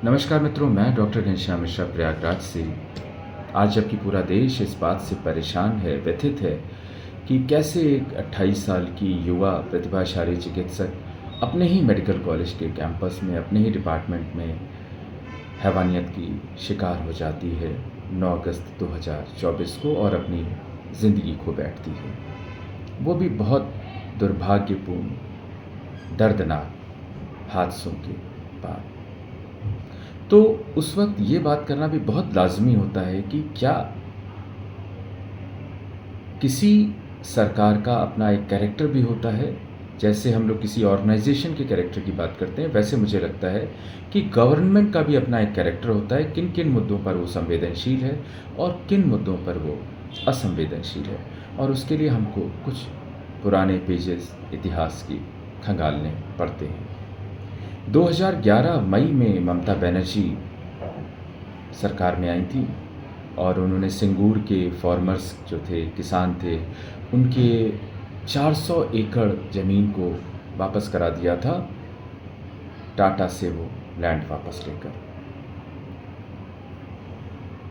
नमस्कार मित्रों, मैं डॉक्टर घनश्याम मिश्रा प्रयागराज से। आज जबकि पूरा देश इस बात से परेशान है, व्यथित है कि कैसे एक 28 साल की युवा प्रतिभाशाली चिकित्सक अपने ही मेडिकल कॉलेज के कैंपस में, अपने ही डिपार्टमेंट में हैवानियत की शिकार हो जाती है 9 अगस्त 2024 को और अपनी ज़िंदगी खो बैठती है। वो भी बहुत दुर्भाग्यपूर्ण, दर्दनाक हादसों के बाद। तो उस वक़्त ये बात करना भी बहुत लाज़मी होता है कि क्या किसी सरकार का अपना एक कैरेक्टर भी होता है। जैसे हम लोग किसी ऑर्गेनाइज़ेशन के कैरेक्टर की बात करते हैं, वैसे मुझे लगता है कि गवर्नमेंट का भी अपना एक कैरेक्टर होता है, किन-किन मुद्दों पर वो संवेदनशील है और किन मुद्दों पर वो असंवेदनशील है। और उसके लिए हमको कुछ पुराने पेजेज़ इतिहास की खंगालने पड़ते हैं। 2011 मई में ममता बनर्जी सरकार में आई थी और उन्होंने सिंगूर के फार्मर्स जो थे, किसान थे, उनके 400 एकड़ ज़मीन को वापस करा दिया था, टाटा से वो लैंड वापस लेकर।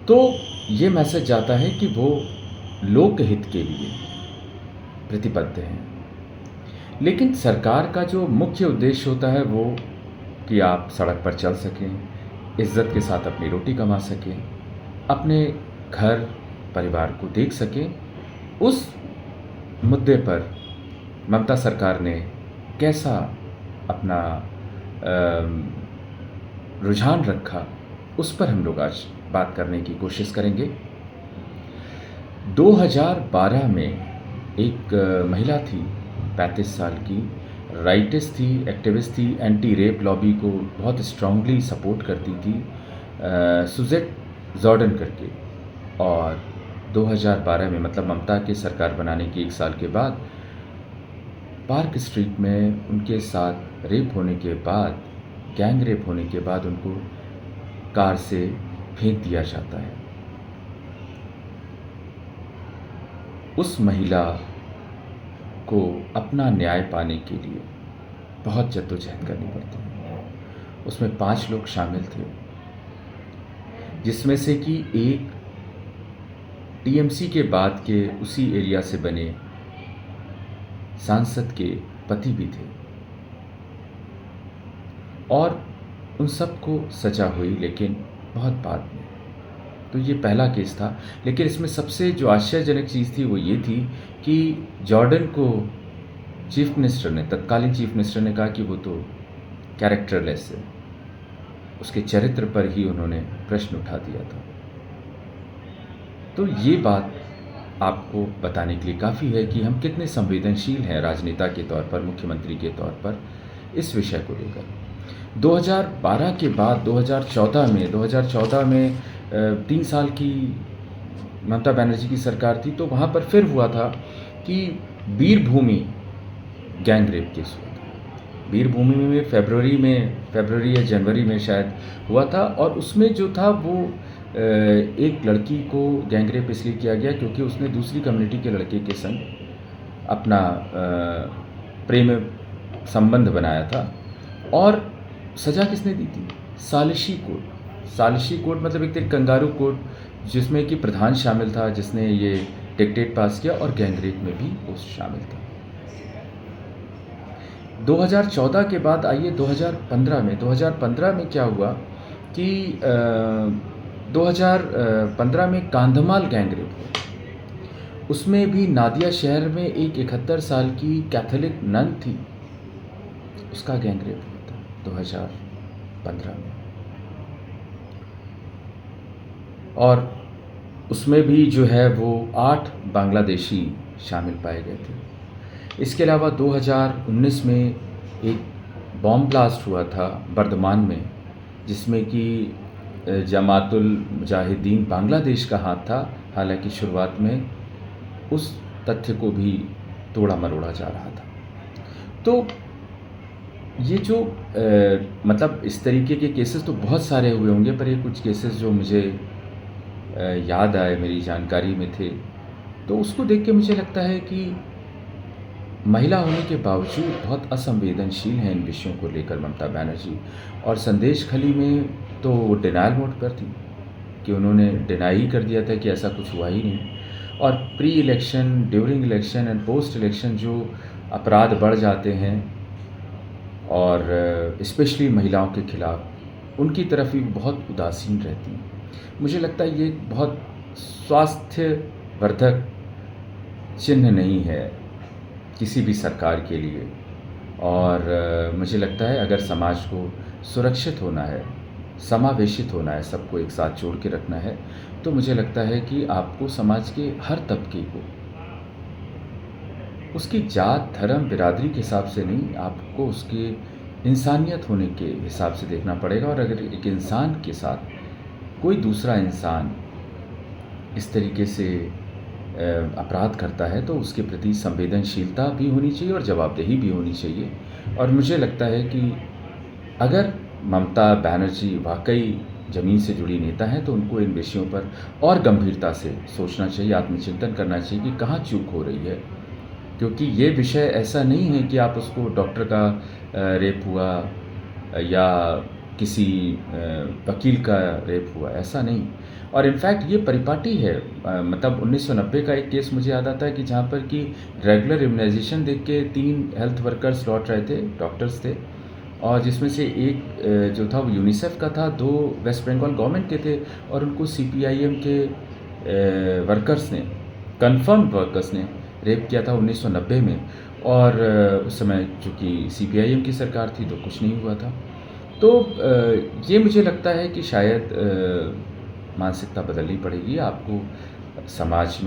तो ये मैसेज जाता है कि वो लोकहित के लिए प्रतिबद्ध हैं। लेकिन सरकार का जो मुख्य उद्देश्य होता है वो कि आप सड़क पर चल सकें, इज़्ज़त के साथ अपनी रोटी कमा सकें, अपने घर परिवार को देख सकें। उस मुद्दे पर ममता सरकार ने कैसा अपना रुझान रखा, उस पर हम लोग आज बात करने की कोशिश करेंगे। 2012 में एक महिला थी, 35 साल की, राइटिस्ट थी, एक्टिविस्ट थी, एंटी रेप लॉबी को बहुत स्ट्रांगली सपोर्ट करती थी, सुजेट जॉर्डन करके। और 2012 में, मतलब ममता के सरकार बनाने के 1 साल के बाद, पार्क स्ट्रीट में उनके साथ रेप होने के बाद, गैंग रेप होने के बाद उनको कार से फेंक दिया जाता है। उस महिला को अपना न्याय पाने के लिए बहुत जद्दोजहद करनी पड़ती है। उसमें 5 लोग शामिल थे, जिसमें से कि एक टीएमसी के बाद के उसी एरिया से बने सांसद के पति भी थे। और उन सबको सज़ा हुई, लेकिन बहुत बाद में। तो ये पहला केस था। लेकिन इसमें सबसे जो आश्चर्यजनक चीज़ थी वो ये थी कि जॉर्डन को चीफ मिनिस्टर ने, तत्कालीन चीफ मिनिस्टर ने कहा कि वो तो कैरेक्टरलेस है। उसके चरित्र पर ही उन्होंने प्रश्न उठा दिया था। तो ये बात आपको बताने के लिए काफ़ी है कि हम कितने संवेदनशील हैं राजनेता के तौर पर, मुख्यमंत्री के तौर पर, इस विषय को लेकर। 2012 के बाद 2014 में 3 साल की ममता बनर्जी की सरकार थी, तो वहाँ पर फिर हुआ था कि बीरभूमि गैंग रेप केस हुआ था। बीरभूमि में फरवरी या जनवरी में शायद हुआ था। और उसमें जो था वो एक लड़की को गैंग रेप इसलिए किया गया क्योंकि उसने दूसरी कम्युनिटी के लड़के के संग अपना प्रेम संबंध बनाया था। और सज़ा किसने दी थी? सालिशी कोर्ट। सालिशी कोर्ट मतलब एक तरह कंगारू कोर्ट, जिसमें कि प्रधान शामिल था, जिसने ये डिक्टेट पास किया, और गैंग रेप में भी वो शामिल था। 2014 के बाद आइए 2015 में क्या हुआ कि 2015 में कांधमाल गैंग रेप हुआ। उसमें भी नादिया शहर में एक 71 साल की कैथोलिक नन थी, उसका गैंग रेप हुआ था 2015 में। और उसमें भी जो है वो 8 बांग्लादेशी शामिल पाए गए थे। इसके अलावा 2019 में एक बॉम्ब ब्लास्ट हुआ था बर्दमान में, जिसमें कि जमातुल मुजाहिदीन बांग्लादेश का हाथ था। हालांकि शुरुआत में उस तथ्य को भी तोड़ा मरोड़ा जा रहा था। तो ये जो मतलब इस तरीके के केसेस तो बहुत सारे हुए होंगे, पर ये कुछ केसेस जो मुझे याद आए, मेरी जानकारी में थे, तो उसको देख के मुझे लगता है कि महिला होने के बावजूद बहुत असंवेदनशील हैं इन विषयों को लेकर ममता बनर्जी। और संदेश खली में तो वो डिनायल मोड पर थी कि उन्होंने डिनाई ही कर दिया था कि ऐसा कुछ हुआ ही नहीं। और pre election, during election and post election जो अपराध बढ़ जाते हैं और स्पेशली महिलाओं के खिलाफ, उनकी तरफ भी बहुत उदासीन रहती हैं। मुझे लगता है ये एक बहुत स्वास्थ्यवर्धक चिन्ह नहीं है किसी भी सरकार के लिए। और मुझे लगता है अगर समाज को सुरक्षित होना है, समावेशित होना है, सबको एक साथ जोड़ के रखना है, तो मुझे लगता है कि आपको समाज के हर तबके को उसकी जात, धर्म, बिरादरी के हिसाब से नहीं, आपको उसके इंसानियत होने के हिसाब से देखना पड़ेगा। और अगर एक इंसान के साथ कोई दूसरा इंसान इस तरीके से अपराध करता है तो उसके प्रति संवेदनशीलता भी होनी चाहिए और जवाबदेही भी होनी चाहिए। और मुझे लगता है कि अगर ममता बनर्जी वाकई ज़मीन से जुड़ी नेता हैं तो उनको इन विषयों पर और गंभीरता से सोचना चाहिए, आत्मचिंतन करना चाहिए कि कहाँ चूक हो रही है। क्योंकि ये विषय ऐसा नहीं है कि आप उसको डॉक्टर का रेप हुआ या किसी वकील का रेप हुआ, ऐसा नहीं। और इनफैक्ट ये परिपाटी है। मतलब 1990 का एक केस मुझे याद आता है कि जहाँ पर कि रेगुलर इम्यूनाइजेशन देख के 3 हेल्थ वर्कर्स लौट रहे थे, डॉक्टर्स थे, और जिसमें से एक जो था वो यूनिसेफ का था, 2 वेस्ट बंगाल गवर्नमेंट के थे, और उनको सीपीआईएम के वर्कर्स ने, कन्फर्म्ड वर्कर्स ने रेप किया था 1990 में। और उस समय चूँकि सीपीआईएम की सरकार थी तो कुछ नहीं हुआ था। तो ये मुझे लगता है कि शायद मानसिकता बदलनी पड़ेगी आपको समाज में।